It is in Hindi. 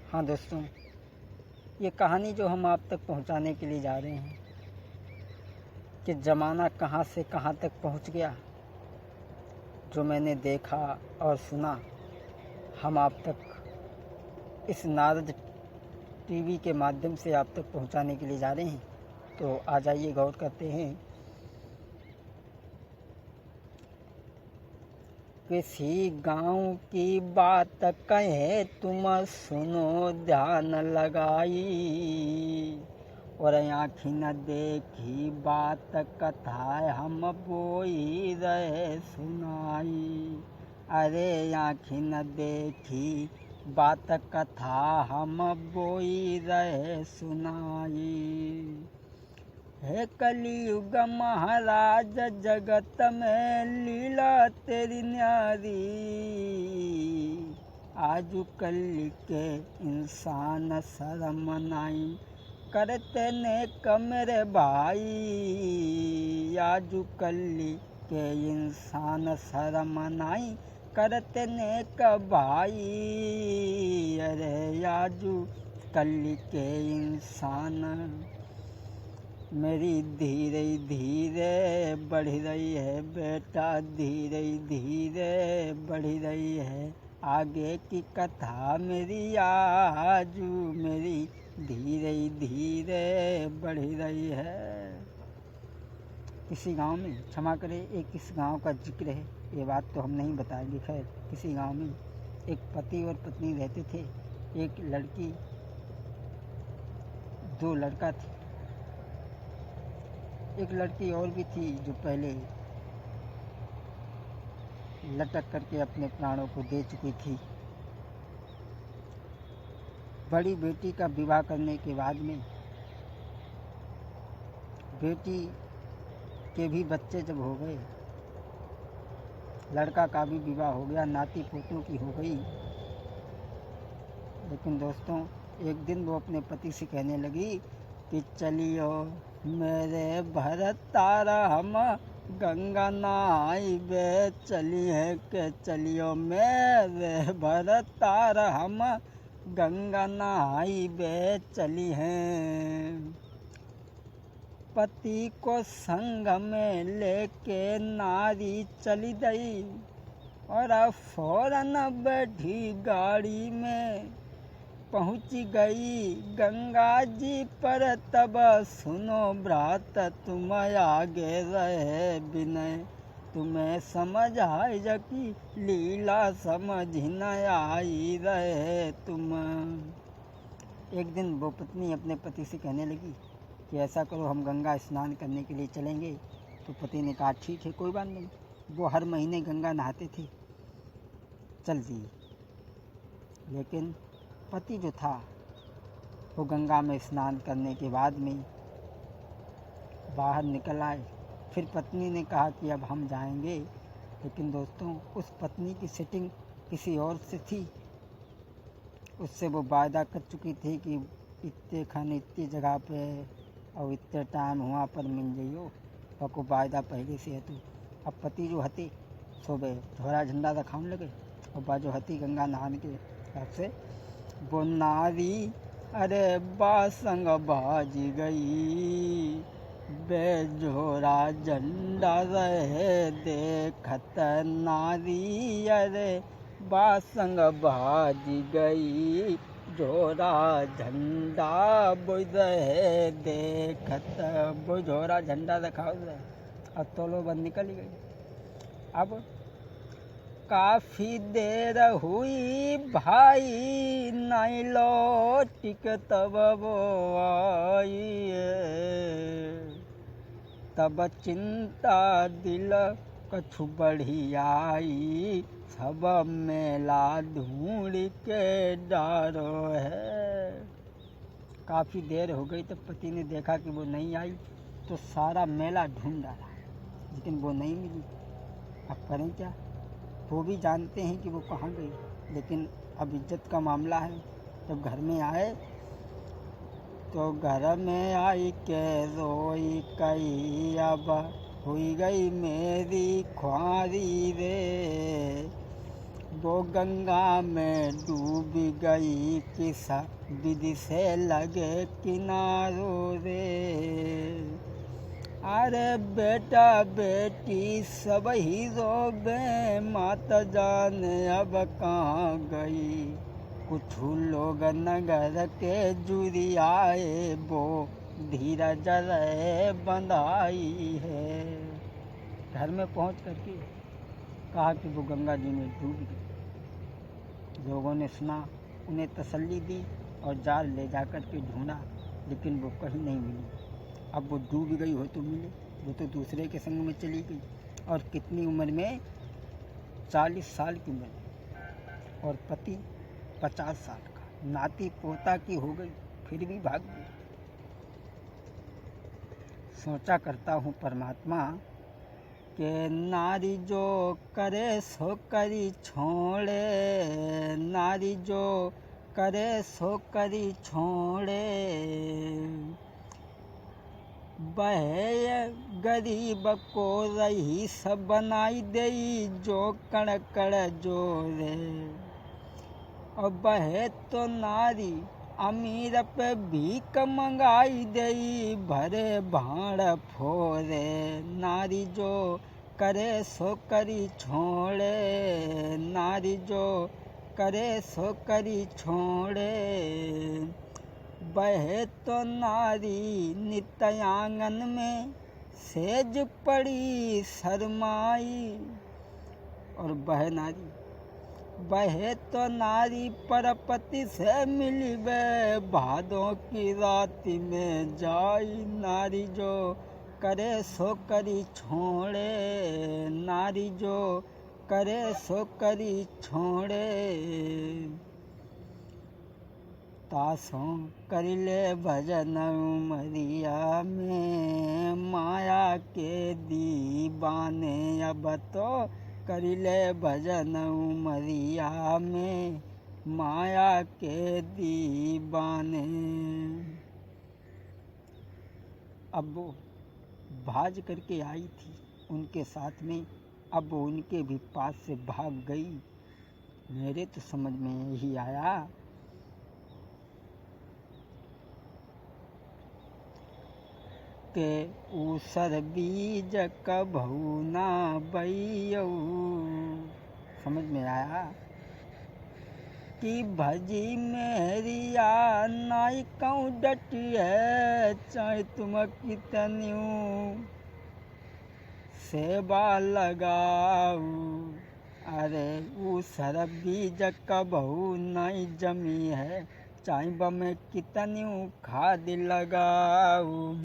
हाँ दोस्तों, ये कहानी जो हम आप तक पहुंचाने के लिए जा रहे हैं कि ज़माना कहाँ से कहाँ तक पहुंच गया, जो मैंने देखा और सुना, हम आप तक इस नारद टीवी के माध्यम से आप तक पहुंचाने के लिए जा रहे हैं। तो आ जाइए, गौर करते हैं। किसी गांव की बात कहे तुम सुनो ध्यान लगाई, और आँखी न देखी बात कथा हम बोई रहे सुनाई। अरे आँखी न देखी बात कथा हम बोई रहे सुनाई। हे कलियुग महाराज जगत में लीला तेरी न्यारी, आजू कल के इंसान शर्म नाई करते नेक मेरे भाई। आजू कल के इंसान शर्म नाई करते नेक भाई। अरे आजू कल के इंसान मेरी धीरे धीरे बढ़ रही है बेटा, धीरे धीरे बढ़ रही है आगे की कथा मेरी। आजू मेरी धीरे धीरे बढ़ रही है। किसी गांव में, क्षमा करें, एक इस गांव का जिक्र है, ये बात तो हम नहीं बताएंगे। खैर, किसी गांव में एक पति और पत्नी रहते थे। एक लड़की, दो लड़का थे। एक लड़की और भी थी जो पहले लटक करके अपने प्राणों को दे चुकी थी। बड़ी बेटी का विवाह करने के बाद में बेटी के भी बच्चे जब हो गए, लड़का का भी विवाह हो गया, नाती पोतों की हो गई। लेकिन दोस्तों, एक दिन वो अपने पति से कहने लगी कि चलियो मेरे भरत तारा हम गंगा नहाई बे, चली है के चलियो मेरे भरत तारा हम गंगा नहाई बे, चली हैं। पति को संग में लेके नारी चली गई और फौरन बैठी गाड़ी में पहुँच गई गंगा जी पर। तब सुनो भ्रात तुम आगे रहे विनय, तुम्हें समझ आई जकी लीला समझ न आई रहे तुम। एक दिन वो पत्नी अपने पति से कहने लगी कि ऐसा करो, हम गंगा स्नान करने के लिए चलेंगे। तो पति ने कहा ठीक है, कोई बात नहीं। वो हर महीने गंगा नहाते थे, चल दिए। लेकिन पति जो था वो गंगा में स्नान करने के बाद में बाहर निकल आए। फिर पत्नी ने कहा कि अब हम जाएंगे। लेकिन दोस्तों, उस पत्नी की सेटिंग किसी और से थी। उससे वो वायदा कर चुकी थी कि इतने खाने इतनी जगह पे और इतने टाइम वहाँ पर मिल जाइयो, और को वायदा पहले से है। तो अब पति जो हती सुबह झोरा झंडा रखाने लगे, और बाजो हती गंगा नहाने के हिसाब से वो नारी अरे बासंग बाज गई, बेझोरा झंडा रहे देखत नारी। अरे बासंग बाज गई, झोरा झंडा बुझ रहे देखत। वो झोरा झंडा रखा रहे और तोलो बंद निकल गई। अब काफ़ी देर हुई भाई नहीं लौटिक, तब वो आई। तब चिंता दिल कछु बढ़ी आई, सब मेला ढूंढ के डारो है। काफ़ी देर हो गई, तब पति ने देखा कि वो नहीं आई, तो सारा मेला ढूंढ डाला, लेकिन वो नहीं मिली। अब करें क्या? वो भी जानते हैं कि वो कहाँ गई, लेकिन अब इज्जत का मामला है। जब घर में आए तो घर में आई के रोई कई, अब हुई गई मेरी ख्वारी रे। वो गंगा में डूब गई, किस विधि से लगे किनारों रे। अरे बेटा बेटी सब ही रोबे, माता जाने अब कहाँ गई। कुछ लोग नगर के जुरियाए, वो धीरज रे बंधाई है। घर में पहुँच करके कहा कि वो गंगा जी में डूब गई। लोगों ने सुना, उन्हें तसल्ली दी और जाल ले जाकर के ढूंढा, लेकिन वो कहीं नहीं मिली। अब वो डूब गई हो तो मिले, वो तो दूसरे के संग में चली गई। और कितनी उम्र में? 40 साल की उम्र में, और पति 50 साल का। नाती पोता की हो गई, फिर भी भाग गई। सोचा करता हूँ परमात्मा के नारी जो करे सो करी छोड़े, नारी जो करे सो करी छोड़े। वह गरीब को रही सब बनाई देई, जो कण कण जोरे। और वह तो नारी अमीर पे भीख मंगाई देई, भरे भाड़ फोरे। नारी जो करे सो करी छोड़े, नारी जो करे सो करी छोड़े। वह तो नारी नित्य आंगन में सेज पड़ी शरमाई। और वह तो नारी परपति से मिली, वे भादों की रात में जाई। नारी जो करे सो करी छोड़े, नारी जो करे सो करी छोड़े। तासों करिले भजन उमरिया में, माया के दीवाने। अब तो करिले भजन उमरिया में, माया के दीवाने। अब वो भाज करके आई थी उनके साथ में, अब वो उनके भी पास से भाग गई। मेरे तो समझ में यही आया के ऊसर बीज कभू ना बइयौ। समझ में आया कि भजी मेरिया नाई कहूँ डटी है, चाहे तुम कितनियों सेवा लगाऊ। अरे ऊसर बीज कभू नहीं जमी है, चाहे बमें कितनियों खाद लगाऊ।